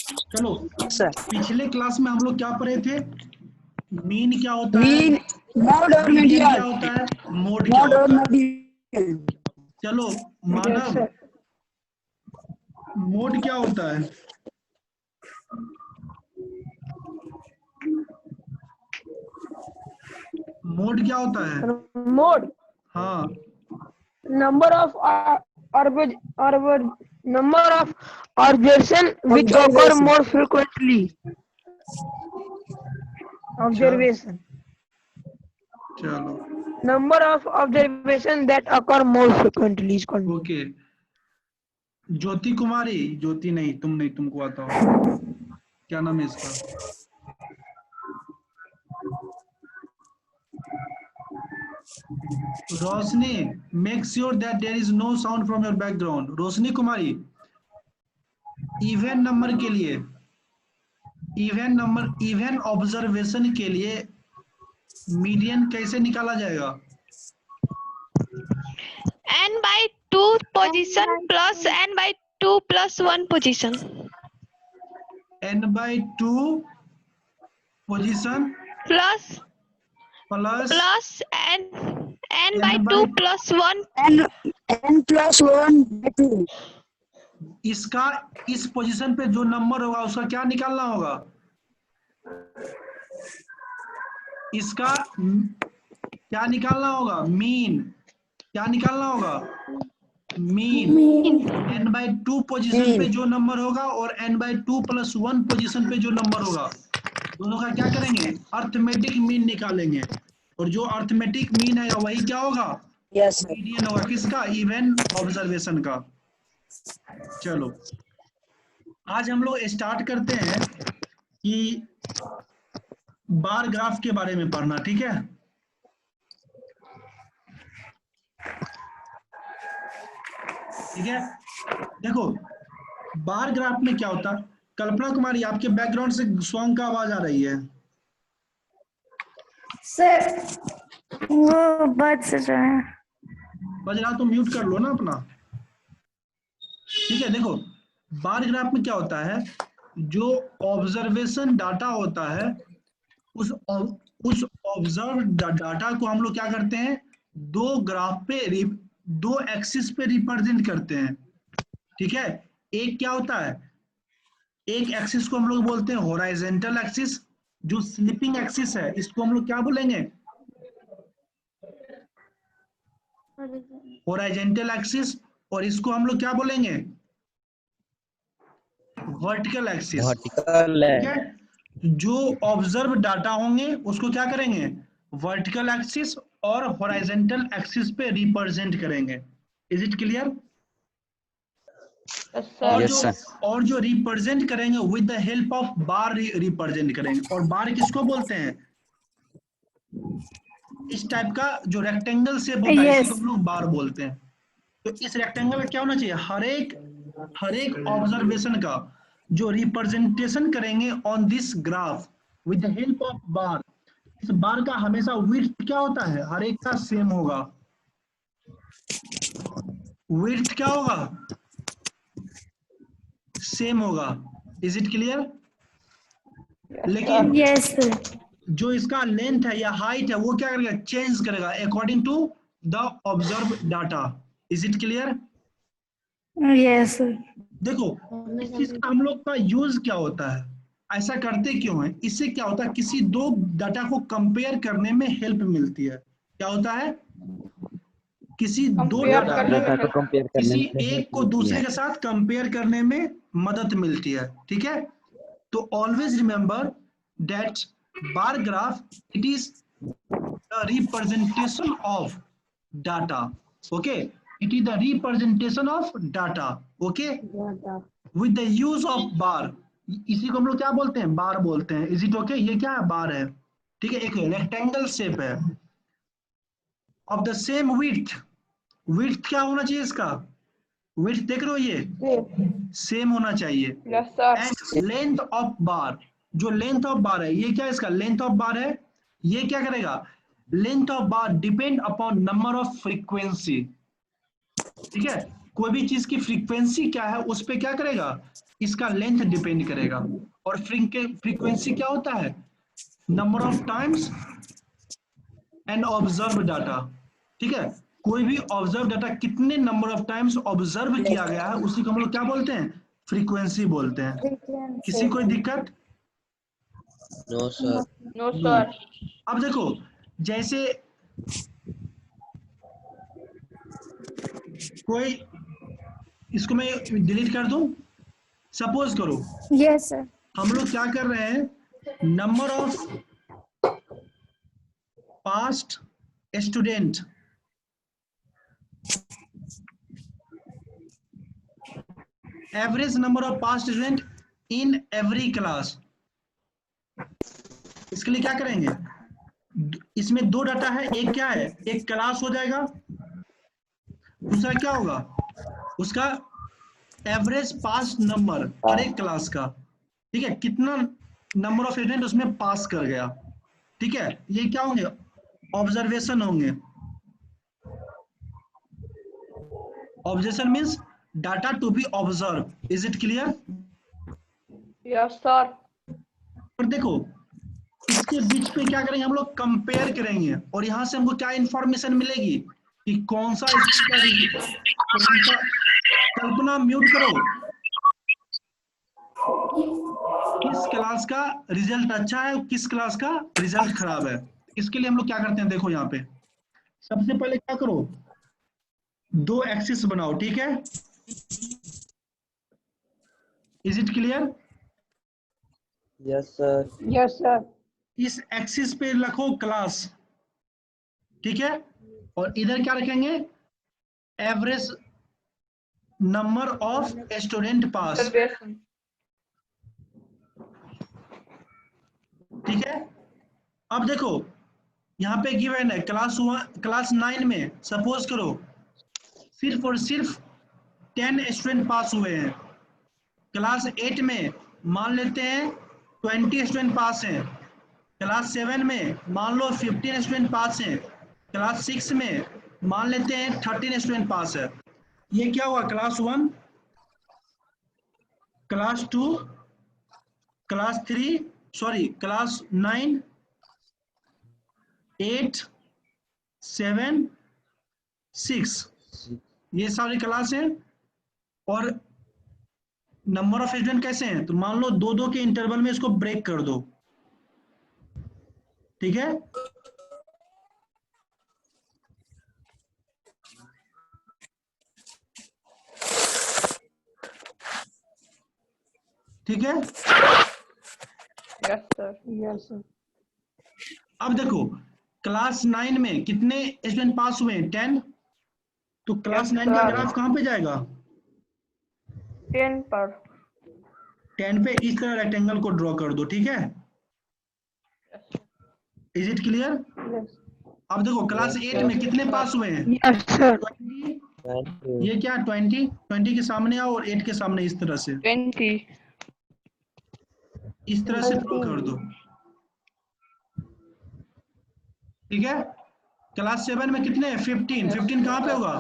चलो सर पिछले क्लास में हम लोग क्या पढ़े थे? मीन क्या होता है, मीन मोड और मीडियन क्या मीडियन होता है, मोड क्या मोड और होता है। मीडियन चलो यस मानव, सर। मोड क्या होता है? मोड क्या होता है? मोड हाँ number of number of observation which occur Observation. more frequently. अच्छा Observation. चलो Number of observation that occur more frequently is called mode. Okay. Jyoti Kumari, Jyoti नहीं, तुम नहीं, तुमको आता होगा, क्या नाम है इसका? Roshni, make sure that there is no sound from your background. Roshni Kumari, even number के लिए, इवन ऑब्जर्वेशन के लिए मीडियन कैसे निकाला जाएगा? n by 2 position plus n by 2 plus 1 position. n by 2 position Plus plus n by 2 plus 1. n plus 1 by 2 इसका इस position पे जो नंबर होगा उसका क्या निकालना होगा? इसका क्या निकालना होगा? मीन। क्या निकालना होगा? मीन। n by 2 पोजीशन पे जो नंबर होगा और n by 2 plus 1 पोजीशन पे जो नंबर होगा, दोनों का क्या करेंगे? अर्थमेटिक मीन निकालेंगे, और जो अर्थमेटिक मीन है वही क्या होगा? यस सर मीडियन होगा। किसका? इवन ऑब्जर्वेशन का। चलो आज हम लोग स्टार्ट करते हैं कि बार ग्राफ के बारे में पढ़ना, ठीक है? ठीक है, देखो बार ग्राफ में क्या होता है। कल्पना कुमारी, आपके बैकग्राउंड से सॉन्ग का आवाज आ रही है। सर वो बात से जो है बज रहा तो म्यूट कर लो ना अपना। ठीक है, देखो बार ग्राफ में क्या होता है, जो ऑब्जर्वेशन डाटा होता है उस ऑब्जर्व डाटा को हम लोग क्या करते हैं, दो ग्राफ पे, दो एक्सिस पे रिप्रेजेंट करते हैं। ठीक है, एक क्या होता है, एक एक्सिस को हम लोग बोलते हैं हॉराइजेंटल एक्सिस, जो स्लिपिंग एक्सिस है इसको हम लोग क्या बोलेंगे? Horizontal axis. और इसको हम लोग क्या बोलेंगे? Vertical axis. वर्टिकल ठीक है, जो ऑब्जर्व डाटा होंगे उसको क्या करेंगे? वर्टिकल एक्सिस और हॉराइजेंटल एक्सिस पे रिप्रेजेंट करेंगे। Is it clear? Yes, और sir. Yes, जो sir. और जो रिप्रेजेंट करेंगे with the help of bar represent करेंगे। और बार किसको बोलते हैं? इस टाइप का जो रेक्टेंगल शेप होता है इसी को यस हम लोग बार बोलते हैं। तो इस रेक्टेंगल में क्या होना चाहिए? हर एक ऑब्जर्वेशन का जो रिप्रेजेंटेशन करेंगे on this graph with the help of बार, इस बार का हमेशा विड्थ क्या होता है? हर एक का सेम होगा। विड्थ क्या होगा? सेम होगा। Is it clear? लेकिन यस सर जो इसका लेंथ है या हाइट है वो क्या करेगा? चेंज करेगा according to the observe data. Is it clear? Yes sir देखो इस चीज का हम लोग का यूज क्या होता है, ऐसा करते क्यों है? इससे क्या होता है, किसी दो डाटा को कंपेयर करने में हेल्प मिलती है। क्या होता है? किसी दो Compare डाटा करने में डाटा को help कंपेयर करने किसी में एक हेल्प को मिलती दूसरे है। के साथ कंपेयर करने में मदद मिलती है। ठीक है, तो always remember that bar graph it is the representation of data. Okay, it is the representation of data. Okay, with the use of बार, इसी को हम लोग क्या बोलते हैं? बार बोलते हैं। Is it okay? ये क्या है? बार है। ठीक है, एक रेक्टेंगल शेप है of the same width. Width क्या होना चाहिए इसका? विड्थ देख रहे हो, ये सेम होना चाहिए। Yes, sir. And length of बार, जो लेंथ ऑफ बार है ये क्या है? इसका लेंथ ऑफ बार है। ये क्या करेगा? Length of bar depend upon number of frequency. ठीक है, कोई भी चीज की फ्रीक्वेंसी क्या है उस पे क्या करेगा, इसका लेंथ डिपेंड करेगा। और फ्रीक्वेंसी क्या होता है, number of times and observe data. ठीक है, कोई भी ऑब्जर्व डाटा कितने नंबर ऑफ टाइम्स ऑब्जर्व किया गया है उसी को हम लोग क्या बोलते हैं, फ्रीक्वेंसी बोलते हैं। किसी कोई दिक्कत? No sir. No, sir. अब देखो, जैसे कोई, इसको मैं डिलीट कर दूं, सपोज करो Yes, sir. हम लोग क्या कर रहे हैं, number of past student average number of past student in every class. इसके लिए क्या करेंगे, इसमें दो डाटा है, एक क्या है, एक क्लास हो जाएगा, दूसरा क्या होगा, उसका एवरेज पास नंबर हर एक क्लास का। ठीक है, कितना नंबर ऑफ स्टूडेंट उसमें पास कर गया। ठीक है, ये क्या होंगे, ऑब्जर्वेशन होंगे। Observation means data to be observe. Is it clear? Yes, sir. और देखो, इसके बीच पे क्या करेंगे, हम लोग कंपेयर करेंगे और यहां से हमको क्या इंफॉर्मेशन मिलेगी कि कौन सा कल्पना म्यूट करो, किस क्लास का रिजल्ट अच्छा है, किस क्लास का रिजल्ट खराब है। इसके लिए हम लोग क्या करते हैं, देखो यहाँ पे सबसे पहले क्या करो, दो एक्सिस बनाओ। ठीक है, is it clear? Yes sir. Yes, sir. इस एक्सिस पे रखो क्लास। ठीक है, और इधर क्या रखेंगे, average number of student pass. Observation. ठीक है, अब देखो यहाँ पे गिवन है क्लास 9 में सपोज करो सिर्फ और सिर्फ 10 स्टूडेंट पास हुए हैं। क्लास 8 में मान लेते हैं 20 स्टूडेंट पास हैं। क्लास 7 में मान लो 15 स्टूडेंट पास हैं। क्लास 6 में मान लेते हैं 13 स्टूडेंट पास है। ये क्या हुआ, class 1, class 2, class 3, sorry class 9, 8, 7, 6, ये सारी क्लास है। और नंबर ऑफ स्टूडेंट कैसे हैं, तो मान लो 2-2 के इंटरवल में इसको ब्रेक कर दो। ठीक है, ठीक है। Yes, sir. Yes, sir. अब देखो क्लास 9 में कितने स्टूडेंट पास हुए हैं, 10। तो क्लास 9 का ग्राफ कहां पे जाएगा, 10 पर. 10 पे इस तरह रेक्टेंगल को ड्रॉ कर दो। ठीक है, इज इट क्लियर? Yes. अब देखो क्लास 8 में कितने पास हुए हैं, Yes, sir. 20। ये क्या 20 के सामने आओ और 8 के सामने इस तरह से 20. इस तरह से ड्रॉ कर दो। ठीक है, क्लास 7 में कितने हैं, 15 कहां पे होगा,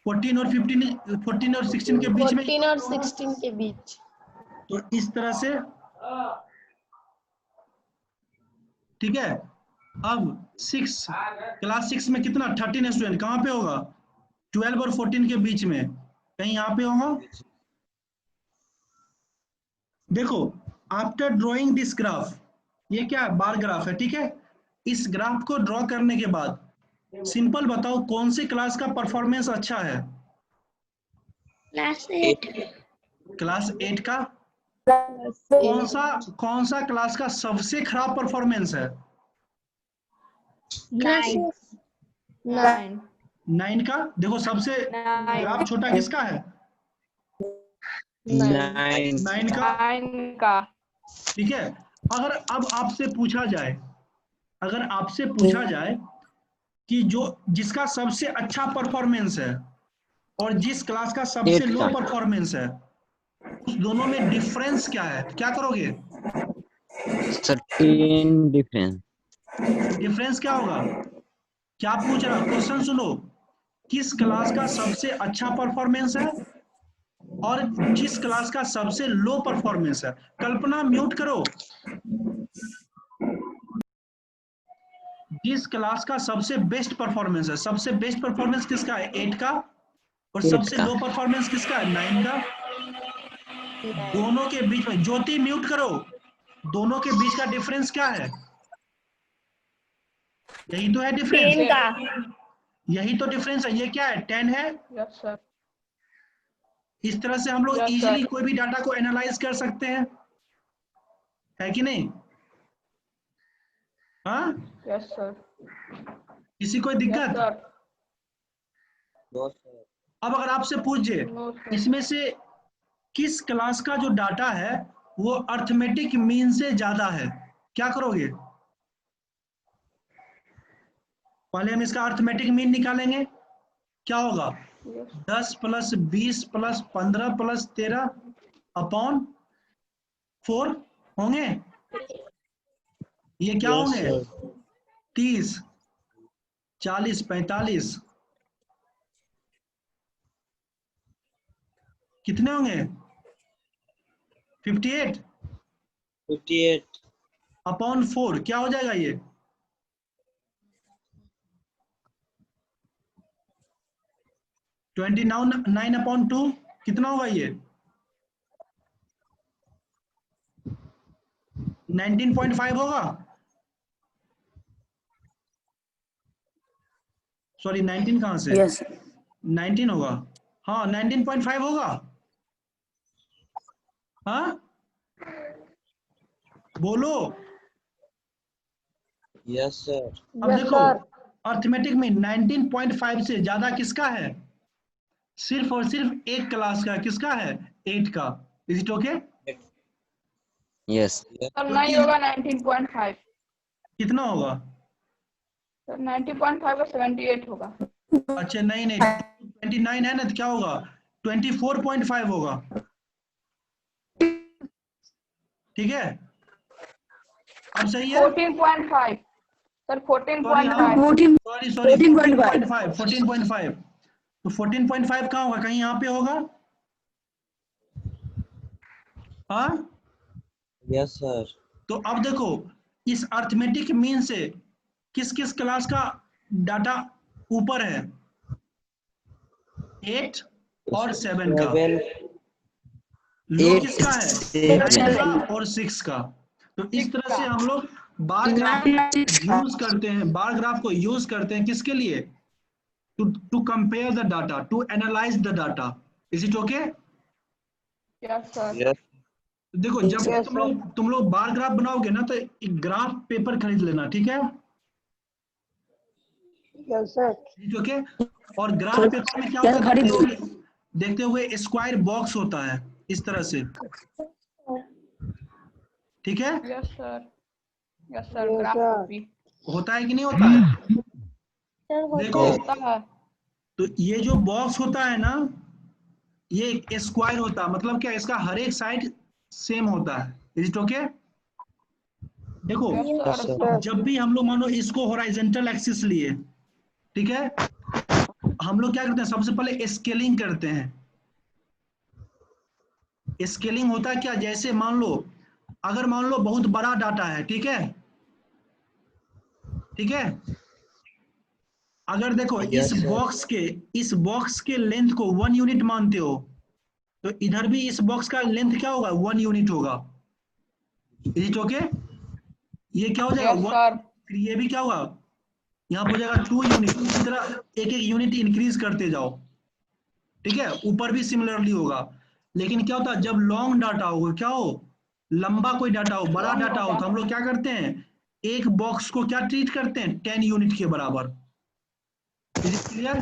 14 और 16 के बीच में। 14 और 16 के बीच। तो इस तरह से। ठीक है, अब 6, क्लास 6 में कितना, 13 स्टूडेंट कहां पे होगा, 12 और 14 के बीच में, कहीं यहाँ पे होगा। देखो आफ्टर ड्रॉइंग दिस ग्राफ, ये क्या है, बार ग्राफ है। ठीक है, इस ग्राफ को ड्रॉ करने के बाद सिंपल बताओ कौन सी क्लास का परफॉर्मेंस अच्छा है, क्लास 8। क्लास 8 का। कौन सा क्लास का सबसे खराब परफॉर्मेंस है, क्लास 9। 9 का। देखो सबसे ग्राफ छोटा किसका है, 9 का। 9 का. ठीक है, अगर अब आपसे पूछा जाए, अगर आपसे पूछा जाए कि जिसका सबसे अच्छा परफॉर्मेंस है और जिस क्लास का सबसे लो परफॉर्मेंस है, उस दोनों में डिफरेंस क्या है, क्या करोगे, सर्टेन डिफरेंस। डिफरेंस क्या होगा, क्या पूछ रहा, क्वेश्चन सुनो, किस क्लास का सबसे अच्छा परफॉर्मेंस है और किस क्लास का सबसे लो परफॉर्मेंस है। कल्पना म्यूट करो। जिस क्लास का सबसे बेस्ट परफॉर्मेंस है, सबसे बेस्ट परफॉर्मेंस किसका है 8 का, और 8 सबसे का। लो परफॉर्मेंस किसका है 9 का। दोनों के बीच में, ज्योति म्यूट करो, दोनों के बीच का डिफरेंस क्या है? यही तो है डिफरेंस, 10 का। यही तो डिफरेंस है। ये क्या है 10 है। Yes sir. इस तरह से हम लोग Yes, इजीली sir. कोई भी डाटा को एनालाइज कर सकते हैं, है कि नहीं? हाँ, यस सर। किसी कोई यस दिक्कत? सर। No sir. अब अगर आपसे पूछे नो सर। इसमें से किस क्लास का जो डाटा है वो अर्थमेटिक मीन से ज्यादा है, क्या करोगे? पहले हम इसका अर्थमेटिक मीन निकालेंगे। क्या होगा? 10 प्लस 20 प्लस 15 प्लस 13 अपॉन 4 होंगे। ये क्या यस होंगे? सर। 30, 40, 45, कितने होंगे? 58 58। अपॉन 4 क्या हो जाएगा ये? 29 अपॉन 2 कितना होगा ये? 19.5 होगा। सॉरी 19 कहां से? Yes. 19 होगा। हाँ 19.5 होगा। हाँ बोलो। Yes sir. अब Yes, देखो sir. अर्थमेटिक में 19.5 से ज्यादा किसका है? सिर्फ और सिर्फ एक क्लास का, किसका है? 8 का। Is it okay? Yes. Sir नहीं होगा 19.5। कितना होगा? सर 90.5 और 78 होगा। अच्छा नहीं नहीं 29 है ना, तो क्या होगा? 24.5 होगा। ठीक है, अब सही है। 14.5। Sir sorry 14.5। 14. Sorry sorry 14.5. 14.5 तो 14.5 कहाँ होगा? कहीं यहाँ पे होगा। हाँ यस सर। तो अब देखो इस अर्थमेटिक मीन से किस किस क्लास का डाटा ऊपर है? 8 और 7 का। 7, लो 8, किसका है? 9 7। का और 6 का। तो इस 6 तरह से का। हम लोग बार ग्राफ 96 का. यूज करते हैं, बार ग्राफ को यूज करते हैं किसके लिए? To compare the data, to analyse the data. Is it okay? Yes sir. Yes. देखो जब भी Yes, तुम लोग बार ग्राफ बनाओगे ना तो एक ग्राफ पेपर खरीद लेना, ठीक है? Yes sir. Is okay? और ग्राफ पेपर में क्या होता है देखते हुए स्क्वायर बॉक्स होता है इस तरह से, ठीक है? Yes sir. Yes sir. Graph copy होता है कि नहीं होता है? देखो होता है। तो ये जो बॉक्स होता है ना, ये एक स्क्वायर होता है, मतलब क्या इसका हर एक साइड सेम होता है। Is it okay? देखो यस सर। जब भी हम लोग मानो इसको हॉरिजॉन्टल एक्सिस लिए, ठीक है, हम लोग क्या करते हैं? सबसे पहले स्केलिंग करते हैं। स्केलिंग होता है क्या? जैसे मान लो, अगर मान लो बहुत बड़ा डाटा है, ठीक है, ठीक है, अगर देखो यस सर। इस बॉक्स के लेंथ को 1 यूनिट मानते हो तो इधर भी इस बॉक्स का लेंथ क्या होगा? 1 यूनिट होगा। Is it okay? ये क्या हो जाएगा? यस 1। सर। फिर ये भी क्या होगा? यहाँ पर हो जाएगा 2 यूनिट। इसी तरह एक एक यूनिट इंक्रीज करते जाओ, ठीक है? ऊपर भी सिमिलरली होगा। लेकिन क्या होता है जब लॉन्ग डाटा हो, क्या हो, लंबा कोई डाटा हो, बड़ा डाटा हो, तो हम लोग क्या करते हैं? एक बॉक्स को क्या ट्रीट करते हैं? 10 यूनिट के बराबर। Is it clear?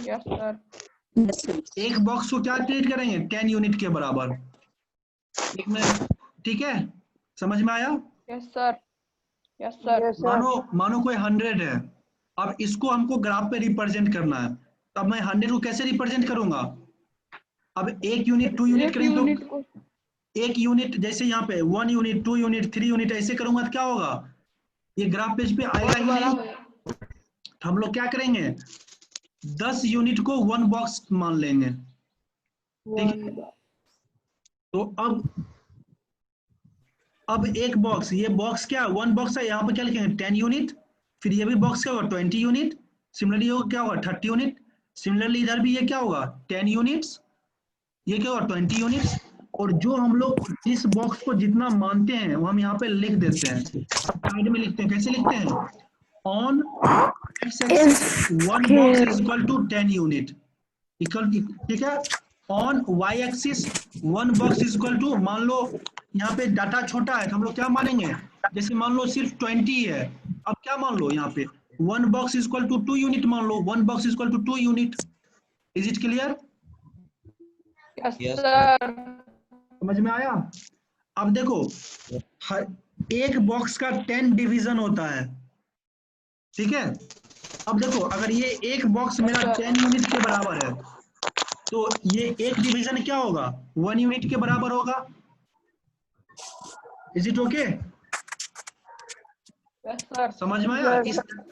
Yes sir. एक बॉक्स को क्या ट्रीट करेंगे? 10 यूनिट के बराबर। एक मिनट, ठीक है, समझ में आया? Yes sir. Yes sir. मानो कोई 100 है, अब इसको हमको ग्राफ पे रिप्रेजेंट करना है, तब मैं 100 को कैसे रिप्रेजेंट करूंगा? अब एक यूनिट 2 यूनिट एक करेंगे यूनिट तो को एक यूनिट, जैसे यहाँ पे 1 यूनिट 2 यूनिट 3 यूनिट ऐसे करूंगा तो क्या होगा? ये ग्राफ पेज पे आएगा बहुत ही बड़ा नहीं। हो हम लोग क्या करेंगे, 10 यूनिट को 1 बॉक्स मान लेंगे, ठीक है। तो अब एक बॉक्स, ये बॉक्स क्या 1 बॉक्स है, यहाँ पे क्या लिखेंगे 10 यूनिट, फिर ये भी बॉक्स क्या होगा 20 यूनिट, सिमिलरली होगा क्या होगा 30 यूनिट, सिमिलरली इधर भी ये क्या होगा 10 यूनिट्स, ये क्या होगा 20 यूनिट्स। और जो हम लोग इस बॉक्स को जितना मानते हैं वो हम यहाँ पे लिख देते हैं, साइड में लिखते हैं। कैसे लिखते हैं, on X axis 1 box is equal to 10 unit, equal, ठीक है। On Y axis 1 box is equal to, मान लो यहाँ पे डाटा छोटा है तो हम लोग क्या मानेंगे, जैसे मान लो सिर्फ 20 है, अब क्या मान लो यहाँ पे 1 box is equal to 2 unit मान लो, 1 box is equal to 2 unit. Is it clear? Yes, Yes, sir. समझ में आया? अब देखो हर एक बॉक्स का 10 डिवीजन होता है, ठीक है। अब देखो अगर ये एक बॉक्स मेरा 10 यूनिट के बराबर है तो ये एक डिवीजन क्या होगा 1 यूनिट के बराबर होगा। Is it okay? Yes, sir. समझ में आया?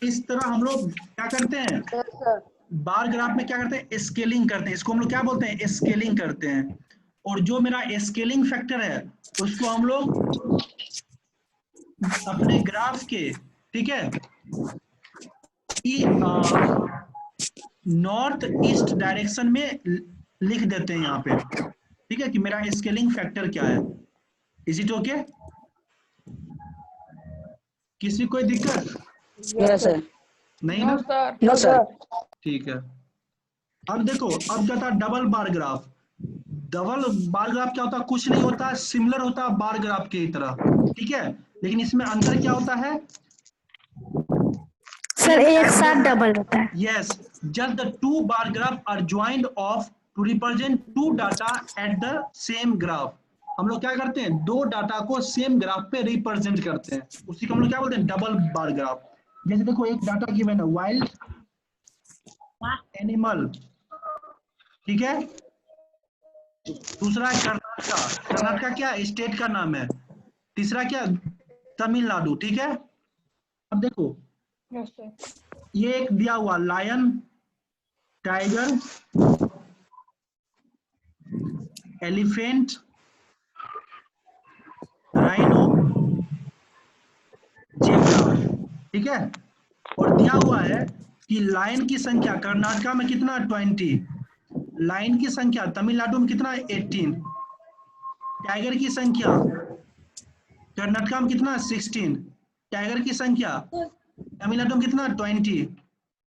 इस तरह हम लोग क्या करते हैं, Yes, sir. बार ग्राफ में क्या करते हैं, स्केलिंग करते हैं। इसको हम लोग क्या बोलते हैं, स्केलिंग करते हैं। और जो मेरा स्केलिंग फैक्टर है उसको हम लोग अपने ग्राफ के, ठीक है, नॉर्थ ईस्ट डायरेक्शन में लिख देते हैं यहाँ पे, ठीक है, कि मेरा स्केलिंग फैक्टर क्या है। Is it okay? किसी कोई दिक्कत Yes, sir. नहीं ना? No, sir. No, sir. ठीक है। अब देखो अब क्या था double bar graph. Double bar graph क्या होता है, कुछ नहीं होता, सिमिलर होता है बार ग्राफ की तरह, ठीक है। लेकिन इसमें अंतर क्या होता है, सर एक साथ डबल होता है। yes, just the two bar graph are joined off to represent two data at the same graph। हम लोग क्या करते हैं, दो डाटा को सेम ग्राफ पे रिप्रेजेंट करते हैं, उसी को हम लोग क्या बोलते हैं डबल बार ग्राफ। जैसे देखो एक डाटा गिवन है वाइल्ड एनिमल, ठीक है। दूसरा है कर्नाटका, कर्नाटका क्या स्टेट का नाम है। तीसरा क्या तमिलनाडु, ठीक है। अब देखो Yes, sir. ये एक दिया हुआ lion, tiger, elephant, rhino, zebra, ठीक है। और दिया हुआ है कि लायन की संख्या कर्नाटका में कितना 20, लायन की संख्या तमिलनाडु में कितना 18, टाइगर की संख्या कर्नाटका में कितना 16, टाइगर की संख्या तमिलनाडु में कितना 20,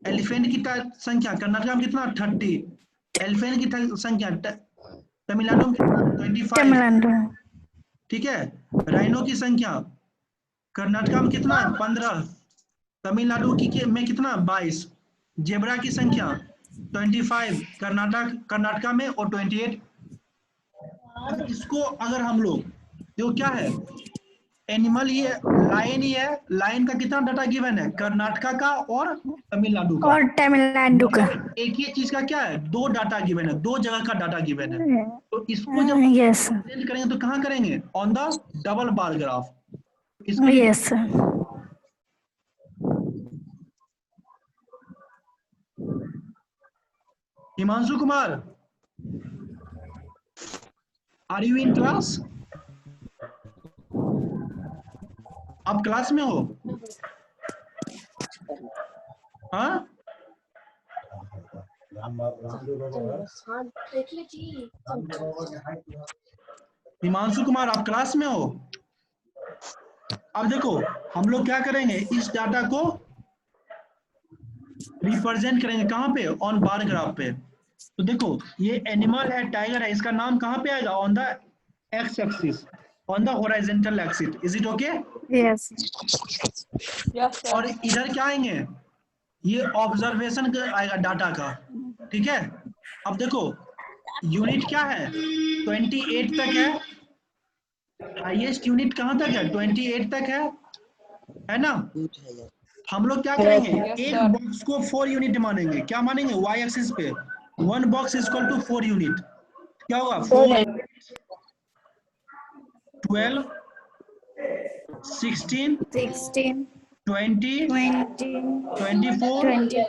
एलिफेंट की संख्या कर्नाटका में कितना 30, एलिफेंट की संख्या तमिलनाडु में कितना 25, तमिलनाडु। ठीक है। राइनो की संख्या कर्नाटका में कितना है 15, तमिलनाडु की में कितना 22, जेब्रा की संख्या 25 कर्नाटका में और 28। अब इसको अगर हम लोग जो क्या है एनिमल ही है, लायन ही है, लायन का कितना डाटा गिवन है कर्नाटका का और तमिलनाडु का, और तमिलनाडु का। एक ही चीज का क्या है दो डाटा गिवन है, दो जगह का डाटा गिवन है। तो इसको जब यस प्रेजेंट करेंगे तो कहाँ करेंगे, on the double bar graph. इसको yes sir. Himanshu Kumar, are you in class? आप क्लास में हो? हाँ, हिमांशु कुमार आप क्लास में हो? अब देखो हम लोग क्या करेंगे, इस डाटा को रिप्रेजेंट करेंगे कहाँ पे, ऑन बार ग्राफ पे। तो देखो ये एनिमल है, टाइगर है, इसका नाम कहाँ पे आएगा, on the x axis, on the horizontal axis. Is it okay? Yes Yes, sir. और इधर क्या आएंगे, ये ऑब्जर्वेशन का आएगा डाटा का, ठीक है। अब देखो यूनिट क्या है 28 तक है, हाईएस्ट यूनिट कहाँ तक है 28 तक है ना। हम लोग क्या करेंगे, Yes, एक sir. बॉक्स को 4 यूनिट मानेंगे, क्या मानेंगे वाई एक्सिस पे, 1 box is equal to 4 unit. क्या होगा 4, 12, 16, 16 20, 20, 24, 24,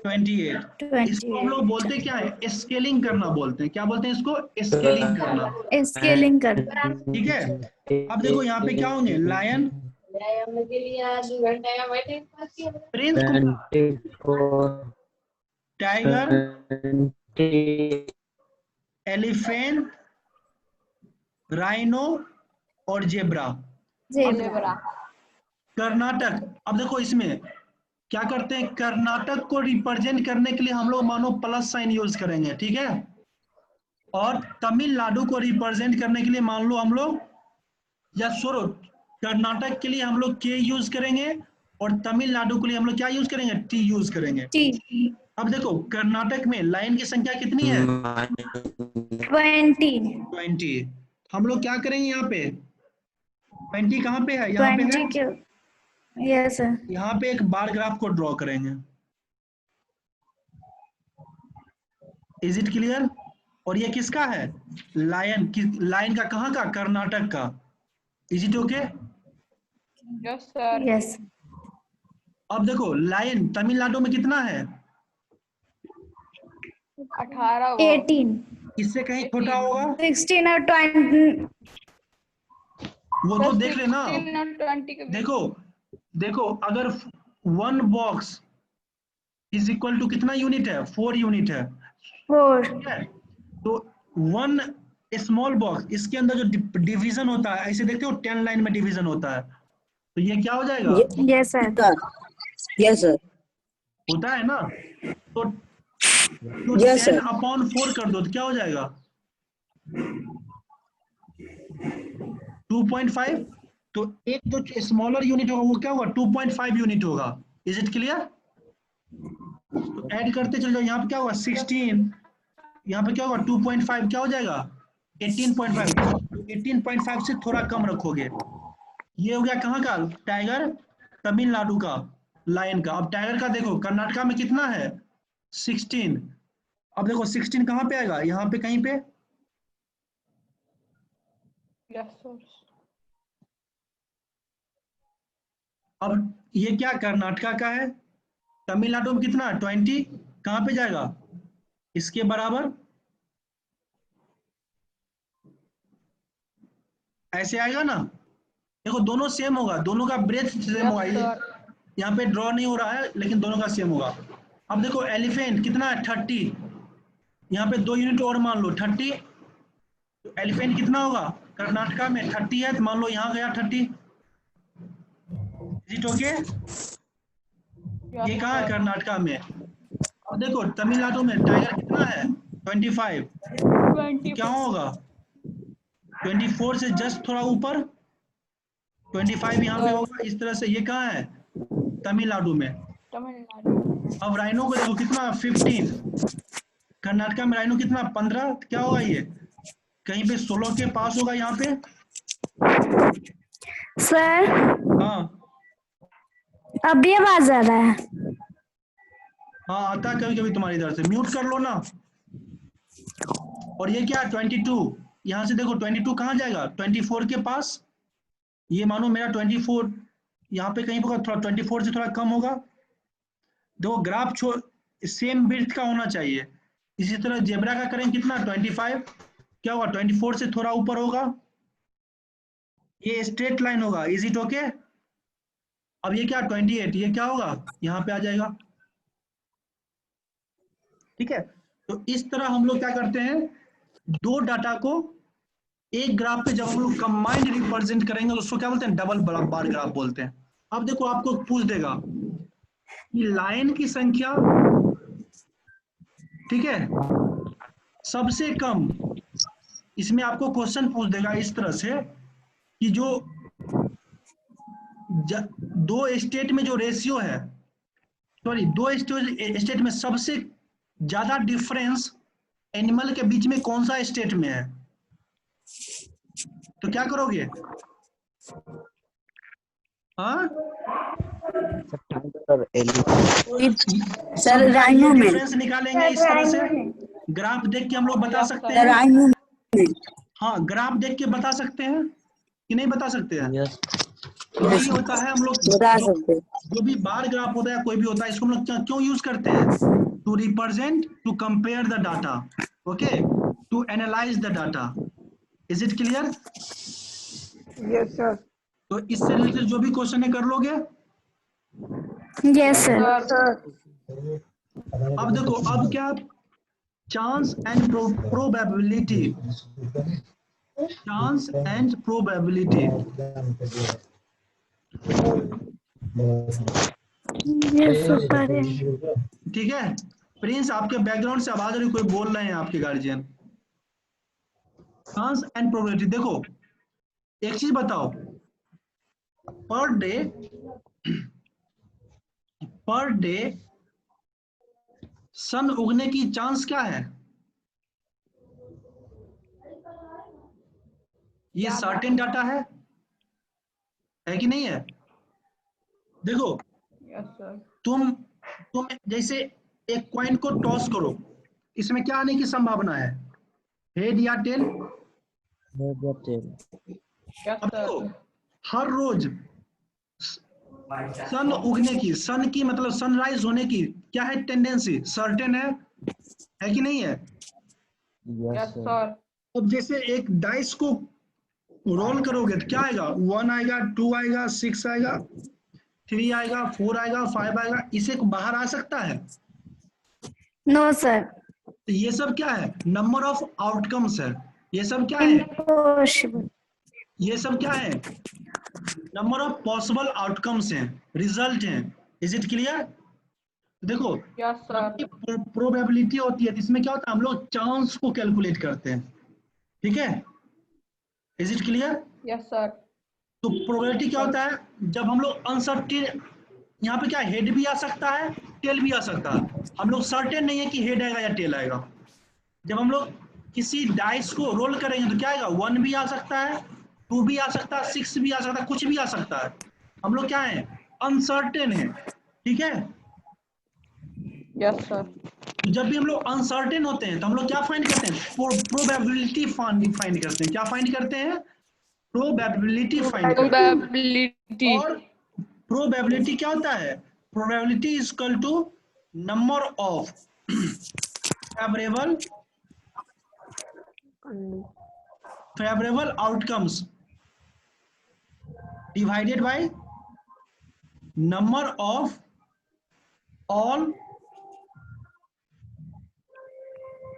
28। इसको हम लोग बोलते क्या है, स्केलिंग करना बोलते हैं। क्या बोलते हैं इसको, स्केलिंग करना। स्केलिंग कर। ठीक है, अब देखो यहाँ पे क्या होंगे, lion, prince Kumar, tiger, elephant, rhino और जेब्रा। जेब्रा। कर्नाटक, अब देखो इसमें क्या करते हैं, कर्नाटक को रिप्रेजेंट करने के लिए हम लोग मानो प्लस साइन यूज करेंगे, ठीक है। और तमिलनाडु को रिप्रेजेंट करने के लिए मान लो हम लोग, या छोड़ो, कर्नाटक के लिए हम लोग के यूज करेंगे और तमिलनाडु के लिए हम लोग क्या यूज करेंगे, टी यूज करेंगे। टी। अब देखो कर्नाटक में लाइन की संख्या कितनी है, 20, 20। हम लोग क्या करेंगे यहाँ पे, 20 कहाँ पे है, यहाँ पे 20 है, के। Yes sir. यहाँ पे एक बार ग्राफ को ड्रॉ करेंगे। Is it clear. और ये किसका है, लायन की, लाइन का कहाँ का, कर्नाटक का। Is it okay. Yes sir. Yes. अब देखो लायन तमिलनाडु में कितना है, 18 18, इससे कहीं छोटा होगा, 16 और 20। वो तो देख लेना। 16 और 20 के बीच। देखो देखो, अगर 1 बॉक्स इज इक्वल टू कितना यूनिट है, 4 यूनिट है, 4। ठीक है। तो 1 स्मॉल बॉक्स, इसके अंदर जो डिवीजन होता है, ऐसे देखते हो 10 लाइन में डिवीजन होता है, तो ये क्या हो जाएगा, यस सर। Yes, sir. होता है ना। तो Yes, sir. 10/4 कर दो तो क्या हो जाएगा, 2.5। तो एक जो स्मॉलर यूनिट होगा वो क्या होगा, 2.5 यूनिट होगा। Is it clear. तो ऐड करते चल जाओ, यहाँ पे क्या होगा 16, यहाँ पे क्या होगा 2.5, क्या हो जाएगा 18.5। 18.5 से थोड़ा कम रखोगे। ये हो गया कहाँ का, टाइगर तमिलनाडु का, लायन का। अब टाइगर का देखो कर्नाटका में कितना है, 16। अब देखो 16 कहाँ पे आएगा, यहाँ पे कहीं पे। Yes sir. अब ये क्या कर्नाटका का है, तमिलनाडु में कितना 20, कहाँ पे जाएगा, इसके बराबर, ऐसे आएगा ना। देखो दोनों सेम होगा, दोनों का ब्रेथ सेम होगा। यहाँ पे ड्रॉ नहीं हो रहा है लेकिन दोनों का सेम होगा। अब देखो एलिफेंट कितना है, 30। यहाँ पे 2 यूनिट और मान लो 30। तो एलिफेंट कितना होगा, कर्नाटका में 30 है, तो मान लो यहाँ गया 30। Is it okay. ये कहाँ है, कर्नाटका में। और देखो तमिलनाडु में टाइगर कितना है, 25। क्या होगा, 24 से जस्ट थोड़ा ऊपर, 25 यहाँ पे होगा। इस तरह से ये कहाँ है, तमिलनाडु में। तमिलनाडु। अब राइनो को देखो कितना, 15। कर्नाटका में राइनो कितना, 15। क्या होगा ये, कहीं पे 16 के पास होगा यहाँ पे। सर हाँ अभी आवाज आ रहा है। हाँ आता है कभी कभी तुम्हारी इधर से, म्यूट कर लो ना। और ये क्या, 22। यहाँ से देखो 22 कहाँ जाएगा, 24 के पास। ये मानो मेरा 24 यहाँ पे कहीं होगा, थोड़ा 24 से थोड़ा कम होगा। देखो ग्राफ सेम विड्थ का होना चाहिए। इसी तरह जेब्रा का करेंगे कितना, 25। क्या होगा, 24 से थोड़ा ऊपर होगा। ये स्ट्रेट लाइन होगा। Is it okay. अब ये क्या 28, ये क्या होगा, यहाँ पे आ जाएगा। ठीक है। तो इस तरह हम लोग क्या करते हैं, दो डाटा को एक ग्राफ पे जब हम लोग कंबाइंड रिप्रेजेंट करेंगे तो उसको क्या बोलते हैं, डबल बार ग्राफ बोलते हैं। अब देखो आपको पूछ देगा कि लाइन की संख्या, ठीक है, सबसे कम, इसमें आपको क्वेश्चन पूछ देगा इस तरह से कि जो दो स्टेट में जो रेशियो है, सॉरी दो स्टेट में सबसे ज्यादा डिफरेंस एनिमल के बीच में कौन सा स्टेट में है, तो क्या करोगे, हाँ सर राइनो में, डिफरेंस निकालेंगे इस तरह से। ग्राफ देख के हम लोग बता सकते हैं। राइनो में। हाँ ग्राफ देख के बता सकते हैं कि नहीं बता सकते हैं। Yes. यही होता है हम लोग बता सकते हैं। जो भी बार ग्राफ होता है कोई भी होता है इसको हम लोग क्यों यूज करते हैं? To represent, to compare the data, okay, to analyse the data. Is it clear? Yes, sir. तो इससे रिलेटेड जो भी क्वेश्चन है कर लोगे। Yes, sir. अब देखो, अब क्या, chance and probability, chance and probability. Yes, sir. ठीक है प्रिंस, आपके बैकग्राउंड से आवाज आ रही, कोई बोल रहे हैं आपके गार्जियन। चांस एंड प्रोबेबिलिटी, देखो एक चीज बताओ, पर डे सन उगने की चांस क्या है? ये सर्टेन डाटा है कि नहीं है? देखो Yes, sir. तुम जैसे एक कॉइन को टॉस करो, इसमें क्या आने की संभावना है? हेड या टेल? Yes, अब sir. देखो, हर रोज सन उगने की, सन की मतलब सनराइज होने की क्या है टेंडेंसी? सर्टेन है कि नहीं है? Yes, sir. अब जैसे एक डाइस को रोल करोगे तो क्या आएगा? 1 आएगा, 2 आएगा, 6 आएगा, 3 आएगा, 4 आएगा, 5 आएगा, इसे बाहर आ सकता है? No, sir. तो ये सब क्या है? नंबर ऑफ आउटकम्स है। ये सब क्या है? Impossible. ये सब क्या है? नंबर ऑफ पॉसिबल आउटकम्स हैं, रिजल्ट हैं। Is it clear? देखो Yes, sir. प्रोबेबिलिटी होती है, इसमें क्या होता है, हम लोग चांस को कैलकुलेट करते हैं, ठीक है? Is it clear? Yes, sir. तो प्रोबेबिलिटी क्या होता है? जब हम लोग अनसर्टेन, यहाँ पे क्या हेड भी आ सकता है, टेल भी आ सकता है, हम लोग सर्टेन नहीं है कि हेड आएगा या टेल आएगा। जब हम लोग किसी डाइस को रोल करेंगे तो क्या आएगा? 1 भी आ सकता है, 2 भी आ सकता है, 6 भी आ सकता है, कुछ भी आ सकता है। हम लोग क्या है? अनसर्टेन है, ठीक है? Yes, sir. तो जब भी हम लोग अनसर्टेन होते हैं तो हम लोग क्या फाइंड करते हैं? प्रोबेबिलिटी फाइंड करते हैं। क्या फाइंड करते हैं? प्रोबेबिलिटी फाइंड करते हैं। Probability. और प्रोबेबिलिटी क्या होता है? Probability is equal to number of favourable outcomes divided by number of all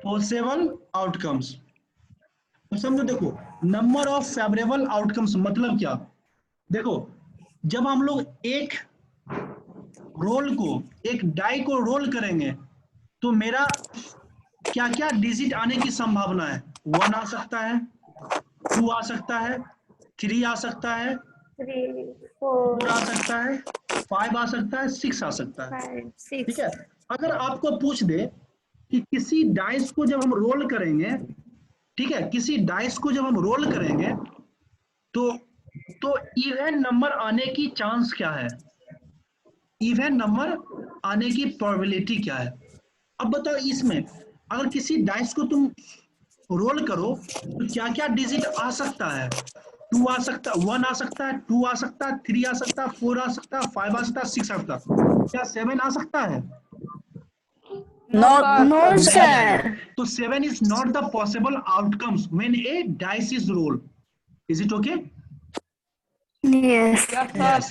possible outcomes. तो समझो, देखो नंबर ऑफ फेवरेबल आउटकम्स मतलब क्या? देखो जब हम लोग एक रोल को, एक डाई को रोल करेंगे तो मेरा क्या क्या डिजिट आने की संभावना है? 1 आ सकता है, 2 आ सकता है, 3 आ सकता है, 3, 4 आ 4, सकता है, 5 आ सकता है, 6 आ सकता है, 5, ठीक 6. है? अगर आपको पूछ दे कि किसी डाइस को जब हम रोल करेंगे, ठीक है, किसी डाइस को जब हम रोल करेंगे तो इवन नंबर आने की चांस क्या है? इवन नंबर आने की प्रोबेबिलिटी क्या है? अब बताओ, इसमें अगर किसी डाइस को तुम रोल करो तो क्या क्या डिजिट आ सकता है? 2 आ सकता है, 1 आ सकता है, 2 आ सकता है, 3 आ सकता है, 4 आ सकता है, 5 आ सकता है, 6 आ सकता है, क्या 7 आ सकता है? No, sir. No, नहीं sir. आएगा। तो 7 is not the possible outcomes when a dice is rolled. Is it okay? Yes. Yes, sir. Yes.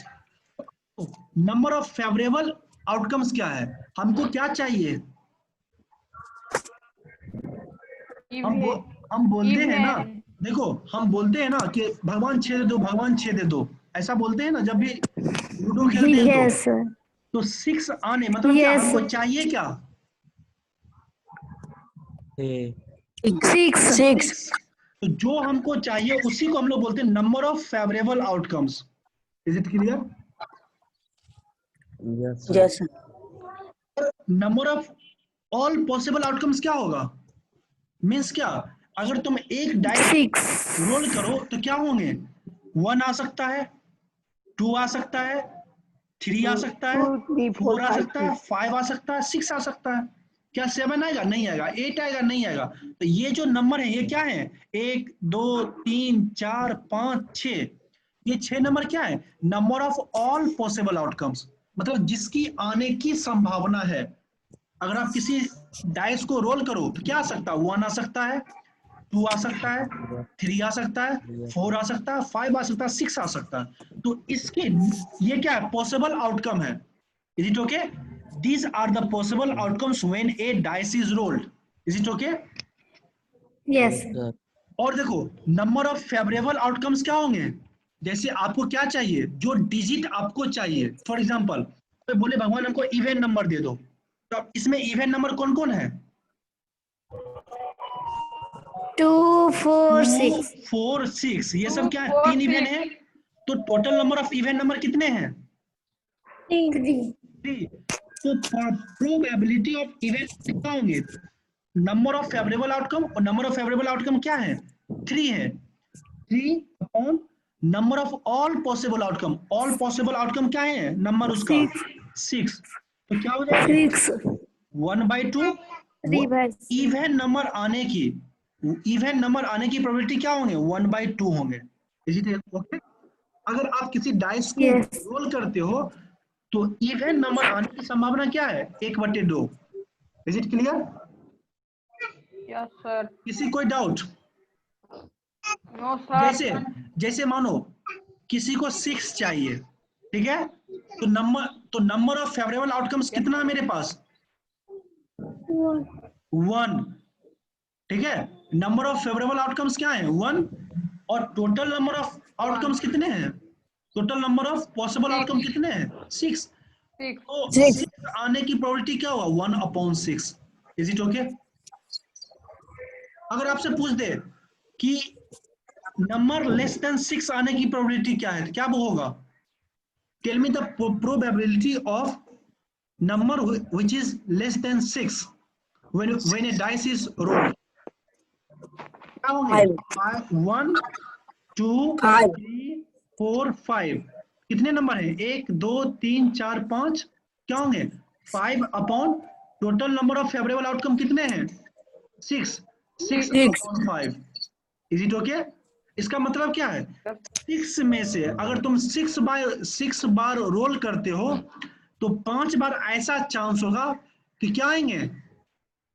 Number of favourable outcomes क्या है? हमको क्या चाहिए? हम बोलते हैं ना, देखो हम बोलते हैं ना कि भगवान 6 दे दो, भगवान 6 दे दो, ऐसा बोलते हैं ना जब भी लूडो खेलते हैं Yes, sir. तो 6 आने मतलब क्या? Yes. हमको चाहिए क्या? 6. 6. तो जो हमको चाहिए उसी को हम लोग बोलते हैं number of favourable outcomes. Is it clear? Yes, sir. Number of all possible outcomes क्या होगा? मीन्स क्या? अगर तुम एक डाइस 6. रोल करो तो क्या होंगे? 1 आ सकता है, 2 आ सकता है, 3 आ सकता है, 2, 3, 4, 4 आ 5, सकता है, 5 आ सकता है, 6 आ सकता है। क्या 7 आएगा? नहीं आएगा। 8 आएगा? नहीं आएगा। तो ये जो नंबर है ये क्या है? 1, 2, 3, 4, 5, 6, ये 6 नंबर क्या है? Number of all possible outcomes, मतलब जिसकी आने की संभावना है। अगर आप किसी डाइस को रोल करो तो क्या आ सकता है? 1 आ सकता है, 2 आ सकता है, 3 आ सकता है, 4 आ सकता है, 5 आ सकता है, 6 आ सकता है। तो इसके ये क्या है? पॉसिबल आउटकम है। Is it okay? These are the possible outcomes when a dice is rolled. Is it okay? Yes. sir. और देखो नंबर ऑफ फेवरेबल आउटकम्स क्या होंगे? जैसे आपको क्या चाहिए, जो डिजिट आपको चाहिए। फॉर एग्जांपल कोई बोले भगवान हमको इवन नंबर दे दो, तो इसमें इवन नंबर कौन कौन है? 2, 4, 6. 2, 4, 6, ये सब क्या है? 4, 3 इवन है। तो total number of even number कितने हैं? 3. 3। तो प्रोबेबिलिटी ऑफ इवन क्या होंगे? नंबर ऑफ फेवरेबल आउटकम, और नंबर ऑफ फेवरेबल आउटकम क्या है? 3 है। 3 upon number of all possible outcome. All possible outcome क्या है? नंबर उसका 6। तो क्या हो जाएगा? 6. 1/2। 3 by 6. इवन नंबर आने की प्रोबेबिलिटी क्या होंगे? 1/2 होंगे। Is it okay? अगर आप किसी डाइस को Yes. रोल करते हो तो इवन नंबर आने की संभावना क्या है? 1/2। Is it clear? Yes, sir. किसी कोई डाउट? No, sir. जैसे मानो किसी को 6 चाहिए, ठीक है? तो नंबर ऑफ फेवरेबल आउटकम्स कितना है मेरे पास? 1। ठीक है? नंबर ऑफ फेवरेबल आउटकम्स क्या है? 1। और टोटल नंबर ऑफ आउटकम्स कितने हैं? Total number of possible outcome कितने हैं? 6। 6. तो 6. 6 आने की प्रोबेबिलिटी क्या हुआ? 1/6। Is it okay? अगर आपसे पूछ दे कि नंबर लेस देन 6 आने की प्रोबेबिलिटी क्या है, तो क्या होगा? Tell me the probability of number which is less than 6 when a dice is rolled. क्या होंगे? 1, 2, 5. 3, 4, 5। कितने नंबर हैं? 1, 2, 3, 4, 5। क्या होंगे? 5 upon total number of favourable outcome कितने हैं? 6 अपॉन 5। Is it okay? इसका मतलब क्या है? 6 में से अगर तुम 6 बार रोल करते हो तो 5 बार ऐसा चांस होगा कि क्या आएंगे?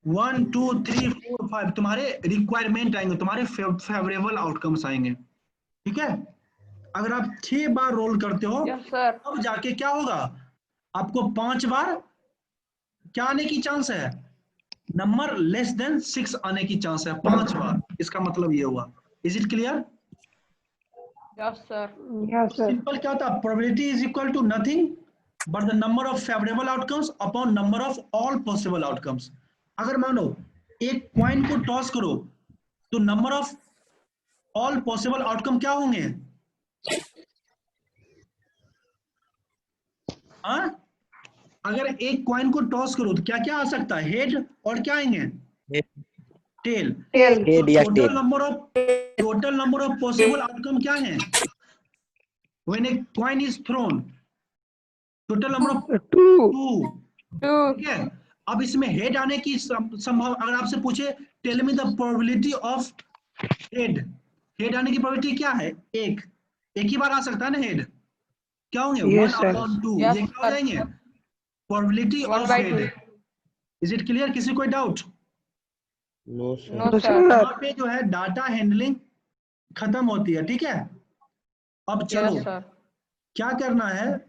1, 2, 3, 4, 5 तुम्हारे रिक्वायरमेंट आएंगे, तुम्हारे फेवरेबल आउटकम्स आएंगे। ठीक है? अगर आप 6 बार रोल करते हो Yes, sir. तब जाके क्या होगा? आपको 5 बार क्या आने की चांस है? नंबर लेस देन 6 आने की चांस है 5 बार। इसका मतलब ये हुआ। Is it clear? Yes, sir. Yes, sir. Simple क्या होता है? Probability is equal to nothing but the number of favorable outcomes upon number of all possible outcomes. अगर मानो एक कॉइन को टॉस करो तो number of all possible outcome क्या होंगे? हाँ, अगर एक कॉइन को टॉस करो तो क्या क्या आ सकता है? हेड और क्या आएंगे? टेल। Head या total tail. Number of possible outcome क्या है when a coin is throne? Total number of 2. 2। 2. ठीक है? अब इसमें हेड आने की संभावना, अगर आपसे पूछे tell me the probability of head आने की प्रोबेबिलिटी क्या है? एक ही बार आ सकता है ना हेड। क्या होंगे? Yes, sir. 1/2। Yes, ये क्या हो sir. जाएंगे? Probability of 1/2. Head. Is it clear? किसी कोई doubt? No, sir. No, No, sir. sir. यहाँ पे जो है डाटा हैंडलिंग खत्म होती है। ठीक है? अब चलो Yes, sir. क्या करना है?